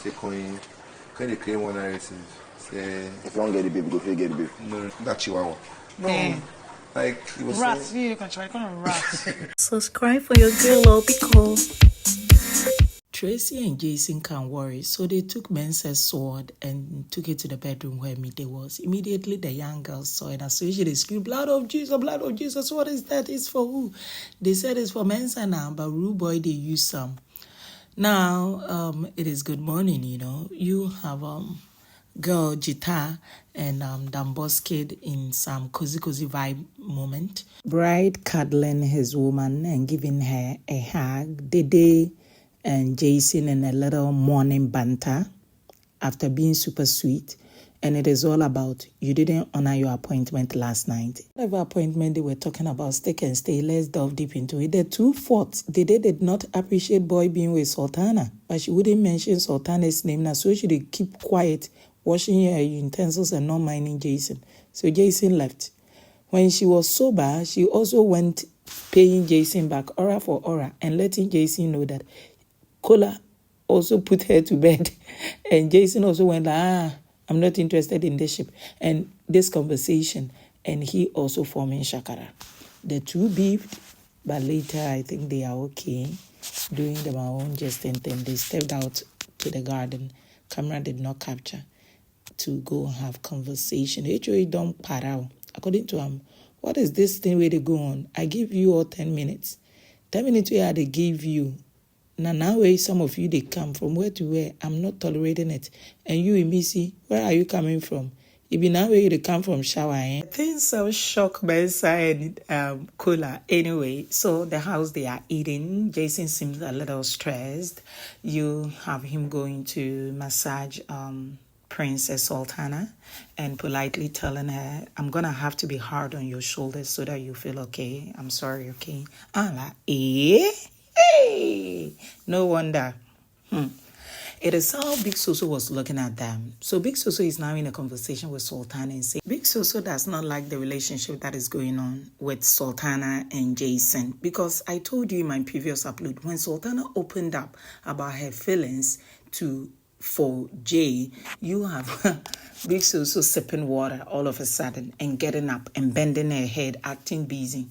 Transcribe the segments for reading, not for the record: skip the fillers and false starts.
say coin. Can they claim one I receive? Say if you don't get the baby, go for get the baby. no, that Chihuahua. No, like he was rats. saying. You can try. Kind of rats. Subscribe for your girl, Opico. Tracy and Jason can't worry, so they took Mensa's sword and took it to the bedroom where Mide was. Immediately, the young girls saw it. As soon as they screamed, blood of Jesus, what is that? It's for who? They said it's for Mensa now, but Rude Boy, they used some. Now, it is good morning, you know. You have girl Jita and Dambos kid in some cozy vibe moment. Bride cuddling his woman and giving her a hug. Dede and Jason in a little morning banter after being super sweet. And it is all about, you didn't honor your appointment last night. Whatever appointment they were talking about, stick and stay, let's delve deep into it. The two fought. Dede did not appreciate boy being with Sultana, but she wouldn't mention Sultana's name now, so she did keep quiet, washing her utensils and not minding Jason. So Jason left. When she was sober, she also went paying Jason back aura for aura and letting Jason know that Kola also put her to bed. And Jason also went, I'm not interested in this ship and this conversation. And he also forming Shakara. The two beefed, but later I think they are okay. Doing their own just and then they stepped out to the garden. Camera did not capture to go have conversation. HOA don't parao. According to him, what is this thing where they go on? I give you all 10 minutes. 10 minutes where they give you. Now where some of you, they come from where to where, I'm not tolerating it. And you, Imisi, where are you coming from? If you now where they come from shower, Things so shock Mensa and Kola. Anyway, so the house they are eating, Jason seems a little stressed. You have him going to massage Princess Sultana and politely telling her, I'm going to have to be hard on your shoulders so that you feel okay. I'm sorry, okay? I'm like, Hey, no wonder. It is how Big Soso was looking at them. So Big Soso is now in a conversation with Sultana and saying, Big Soso does not like the relationship that is going on with Sultana and Jason. Because I told you in my previous upload, when Sultana opened up about her feelings for Jay, you have Big Soso sipping water all of a sudden and getting up and bending her head, acting busy.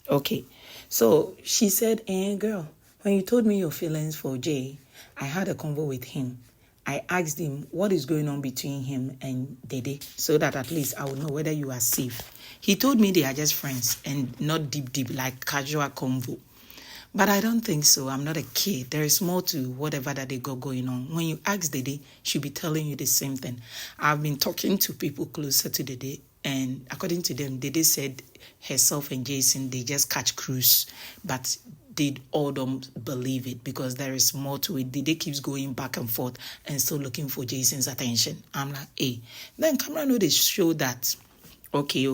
Okay, so she said, girl, when you told me your feelings for Jay, I had a convo with him. I asked him what is going on between him and Dede so that at least I would know whether you are safe. He told me they are just friends and not deep like casual convo. But I don't think so. I'm not a kid. There is more to whatever that they got going on. When you ask Dede, she'll be telling you the same thing. I've been talking to people closer to Dede, and according to them, Dede said herself and Jason, they just catch cruise. But they all don't believe it because there is more to it. Dede keeps going back and forth and still looking for Jason's attention. I'm like, hey. Then camera know they show that. Okay,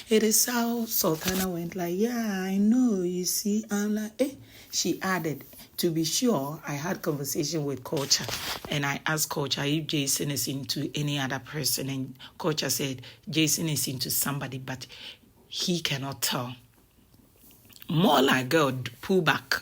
it is how Sultana went like, yeah, I know, you see. I'm like, She added, to be sure, I had conversation with Culture, and I asked Culture if Jason is into any other person, and Culture said Jason is into somebody, but he cannot tell. More like, girl, pull back.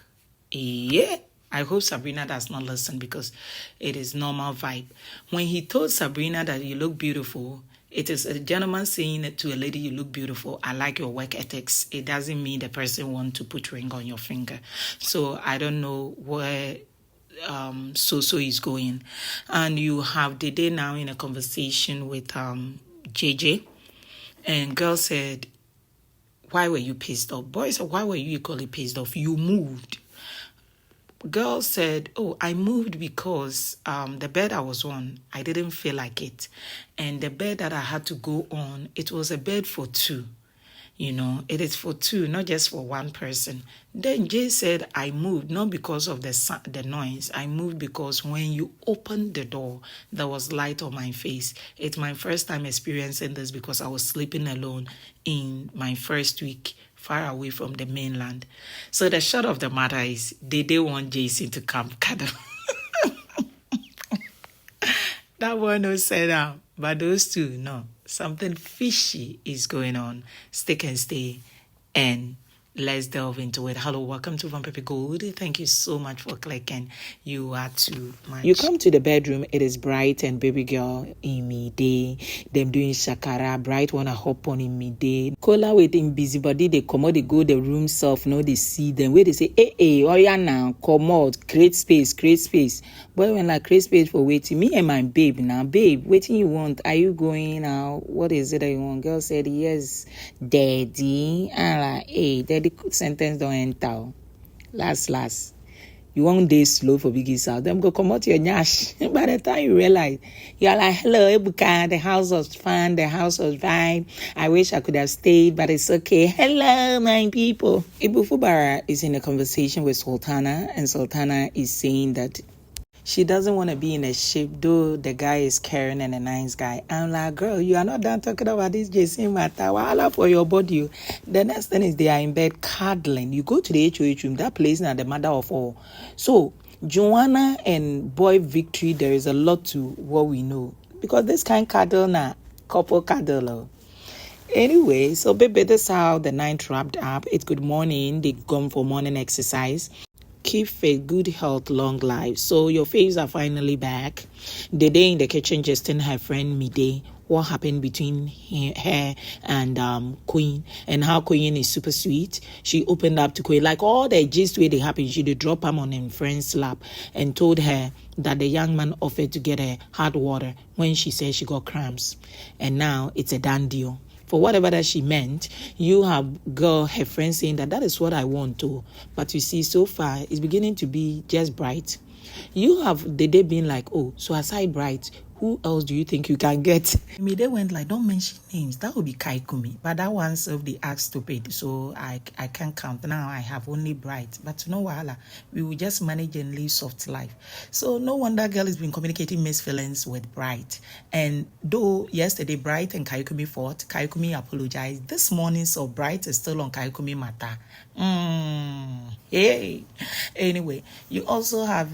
Yeah. I hope Sabrina does not listen because it is normal vibe. When he told Sabrina that you look beautiful, it is a gentleman saying it to a lady, you look beautiful. I like your work ethics. It doesn't mean the person want to put ring on your finger. So I don't know where Soso is going. And you have Dede now in a conversation with JJ. And girl said, why were you pissed off? Boy said, why were you equally pissed off? You moved. Girl said, I moved because the bed I was on, I didn't feel like it. And the bed that I had to go on, it was a bed for two. You know, it is for two, not just for one person. Then Jay said, I moved not because of the noise. I moved because when you opened the door, there was light on my face. It's my first time experiencing this because I was sleeping alone in my first week far away from the mainland. So the short of the matter is, they want Jason to come cuddle. That one was said out, but those two, no. Something fishy is going on. Stick and stay and let's delve into it. Hello, welcome to VanperpyGold. Thank you so much for clicking. You are too much. You come to the bedroom, it is Bright and baby girl Imide. Them doing shakara. Bright wanna hop on Imide. Kola waiting busybody, they come out, they go the room self, no, they see them. Where they say, oh yeah now, come out, create space, create space. Boy, when like create space for waiting, me and my babe now, babe, waiting you want? Are you going now? What is it that you want? Girl said, yes, daddy. And like, hey, daddy sentence don't enter. Last. You won't day slow for Biggie South. Them go come out your nyash. By the time you realize, you're like, hello, Ebuka, the house was fun, the house was vibe. I wish I could have stayed, but it's okay. Hello, my people. Ibu Fubara is in a conversation with Sultana, and Sultana is saying that she doesn't want to be in a ship, though the guy is caring and a nice guy. I'm like, girl, you are not done talking about this JC matter. Wahala for your body. The next thing is they are in bed cuddling. You go to the HOH room, that place is the mother of all. So, Joanna and boy Victory, there is a lot to what we know. Because this kind of cuddle now, couple cuddle. Anyway, so baby, this is how the night wrapped up. It's good morning. They gone for morning exercise. Keep fit, good health, long life. So your faves are finally back. Dede in the kitchen just in her friend Mide. What happened between her and Queen, and how Queen is super sweet. She opened up to Queen like all the gist where they happened. She did drop him on her friend's lap and told her that the young man offered to get her hot water when she said she got cramps, and now it's a done deal. For whatever that she meant, you have girl, her friend saying that is what I want to. But you see, so far, it's beginning to be just Bright. You have Dede being like, oh, so aside Bright, who else do you think you can get? They went like, don't mention names. That would be Kaikumi. But that one served the act stupid. So I can't count. Now I have only Bright. But no wahala. We will just manage and live soft life. So no wonder girl has been communicating mixed feelings with Bright. And though yesterday Bright and Kaikumi fought, Kaikumi apologized. This morning, so Bright is still on Kaikumi matter. Hey. Anyway, you also have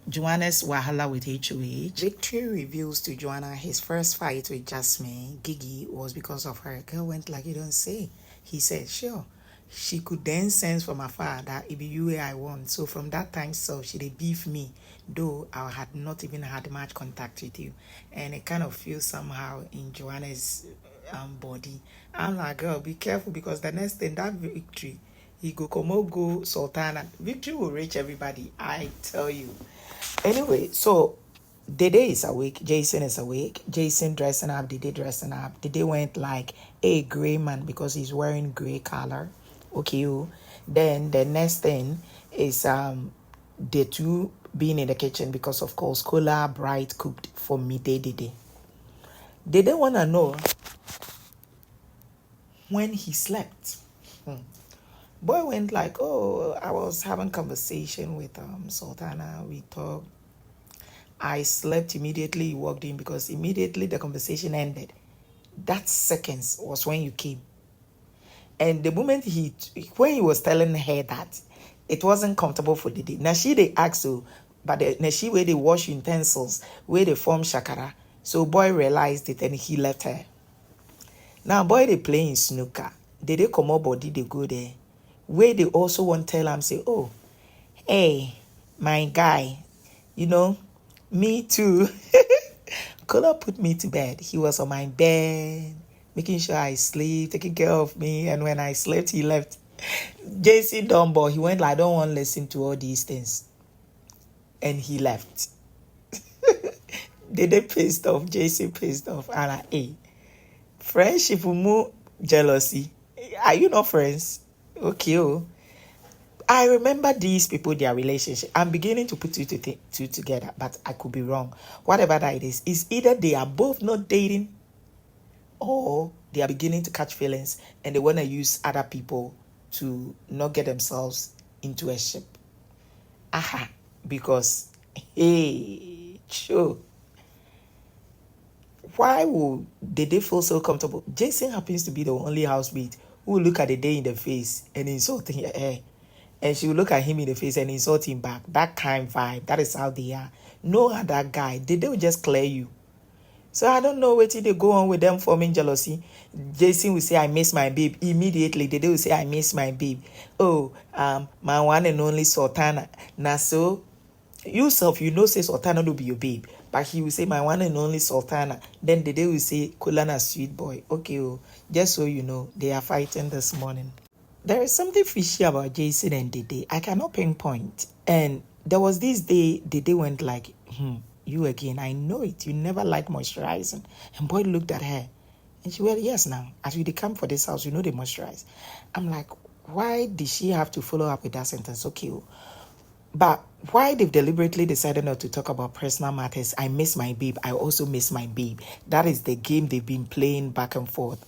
Joanna's wahala with HOH. Victory reveals to Joanna his first fight with Jasmine, Gigi, was because of her. Girl went like, you don't say. He said, sure. She could then sense from afar that it be you I want. So from that time, so she did beef me, though I had not even had much contact with you. And it kind of feels somehow in Joanna's body. I'm like, girl, be careful, because the next thing, that Victory, he go Sultana. Victory will reach everybody, I tell you. Anyway, so Dede is awake, Jason is awake. Jason dressing up, Dede dressing up. Dede went like a gray man because he's wearing gray color. Okay, then the next thing is the two being in the kitchen because of course Cola Bright cooked for me Dede. They don't want to know when he slept. Boy went like, oh, I was having conversation with Sultana. We talked. I slept immediately. He walked in because immediately the conversation ended. That seconds was when you came. And the moment when he was telling her that, it wasn't comfortable for the day. Now they asked so, but now where they wash utensils, where they form shakara. So boy realized it and he left her. Now boy they playing snooker. They come up body they go there. Where they also want to tell him, say, oh, hey, my guy, you know, me too. Kola put me to bed. He was on my bed, making sure I sleep, taking care of me. And when I slept, he left. JC Dumbo, he went like, I don't want to listen to all these things. And he left. They pissed off. JC pissed off. And like, hey, friendship will move jealousy. Are you not friends? Okay. I remember these people, their relationship. I'm beginning to put two together, but I could be wrong. Whatever that it is either they are both not dating or they are beginning to catch feelings and they want to use other people to not get themselves into a ship. Because, hey, sure. Why would they feel so comfortable? Jason happens to be the only housemate who will look at the day in the face and insult her. And she will look at him in the face and insult him back. That kind of vibe. That is how they are. No other guy. They will just clear you. So I don't know what they go on with them forming jealousy. Jason will say, I miss my babe. Immediately, they will say, I miss my babe. Oh, my one and only Sultana. Now, so, you self, you know, say Sultana will be your babe. But he will say, my one and only Sultana. Then the day will say, Kulana, sweet boy. Okay, oh, just so you know, they are fighting this morning. There is something fishy about Jason and Dede. I cannot pinpoint. And there was this day, Dede went like, you again, I know it. You never like moisturizing. And boy looked at her. And she went, yes, now, as we come for this house, you know they moisturize. I'm like, why did she have to follow up with that sentence? Okay, but why they've deliberately decided not to talk about personal matters? I miss my babe. I also miss my babe. That is the game they've been playing back and forth.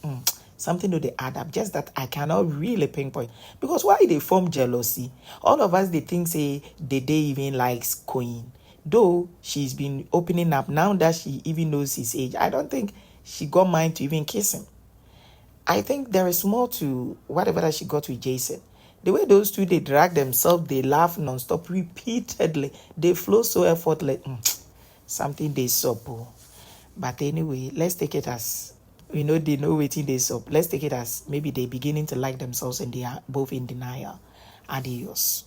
Something to they add up. Just that I cannot really pinpoint. Because why they form jealousy? All of us, they think, say, Dede even likes Queen. Though she's been opening up now that she even knows his age. I don't think she got mind to even kiss him. I think there is more to whatever that she got with Jason. The way those two, they drag themselves, they laugh non-stop repeatedly. They flow so effortless. Something they sup. But anyway, let's take it as, they know waiting they sup. Let's take it as maybe they're beginning to like themselves and they are both in denial. Adios.